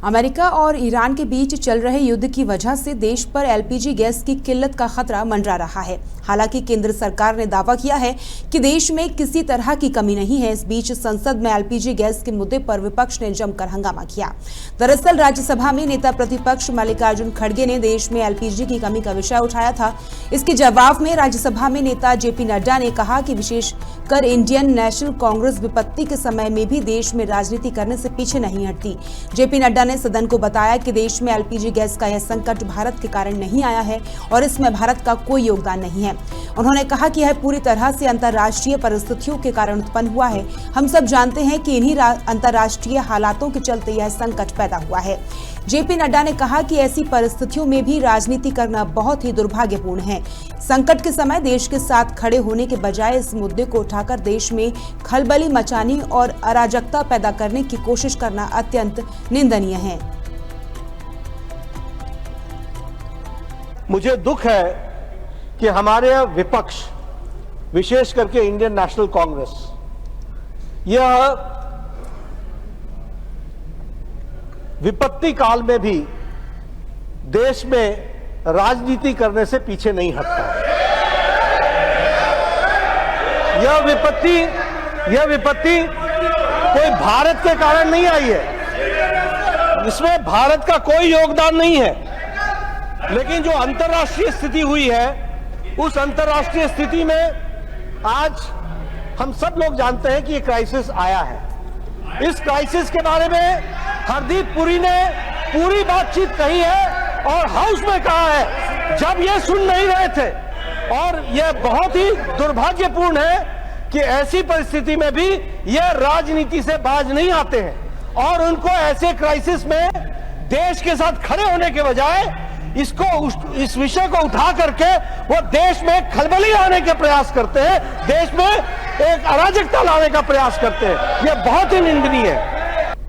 America और Iran के बीच चल रहे युद्ध की वजह से देश पर एलपीजी गैस की किल्लत का खतरा मंडरा रहा है। हालांकि केंद्र सरकार ने दावा किया है कि देश में किसी तरह की कमी नहीं है। इस बीच संसद में एलपीजी गैस के मुद्दे पर विपक्ष ने जमकर हंगामा किया। दरअसल राज्यसभा में नेता प्रतिपक्ष मल्लिकार्जुन खड़गे ने देश में एलपीजी की कमी का विषय उठाया था। इसके जवाब में राज्यसभा में नेता जेपी नड्डा ने कहा कि विशेषकर इंडियन नेशनल कांग्रेस विपत्ति के समय में भी देश में राजनीति करने से पीछे नहीं हटती। जेपी नड्डा ने सदन को बताया कि देश में एलपीजी गैस का यह संकट भारत के कारण नहीं आया है और इसमें भारत का कोई योगदान नहीं है। उन्होंने कहा कि यह पूरी तरह से अंतर्राष्ट्रीय परिस्थितियों के कारण उत्पन्न हुआ है। हम सब जानते हैं कि इन्हीं अंतर्राष्ट्रीय हालातों के चलते यह संकट पैदा हुआ है। जेपी नड्डा ने कहा कि ऐसी परिस्थितियों में भी राजनीति करना बहुत ही दुर्भाग्यपूर्ण है। संकट के समय देश के साथ खड़े होने के बजाय इस मुद्दे को उठाकर देश में खलबली मचाने और अराजकता पैदा करने की कोशिश करना अत्यंत निंदनीय है। मुझे दुख है कि हमारे विपक्ष, विशेष करके इंडियन नेशनल कांग्रेस, यह विपत्ति काल में भी देश में राजनीति करने से पीछे नहीं हटता। यह विपत्ति कोई भारत के कारण नहीं आई है, इसमें भारत का कोई योगदान नहीं है। लेकिन जो अंतर्राष्ट्रीय स्थिति हुई है, उस अंतर्राष्ट्रीय स्थिति में आज हम सब लोग जानते हैं कि ये क्राइसिस आया है। इस क्राइसिस के बारे में हरदीप पुरी ने पूरी बातचीत कही है और हाउस में कहा है जब ये सुन नहीं रहे थे। और यह बहुत ही दुर्भाग्यपूर्ण है कि ऐसी परिस्थिति में भी यह राजनीति से बाज नहीं आते हैं और उनको ऐसे क्राइसिस में देश के साथ खड़े होने के बजाय इस विषय को उठा करके वो देश में खलबली लाने के प्रयास करते हैं, देश में एक अराजकता लाने का प्रयास करते हैं। यह बहुत ही निंदनीय है।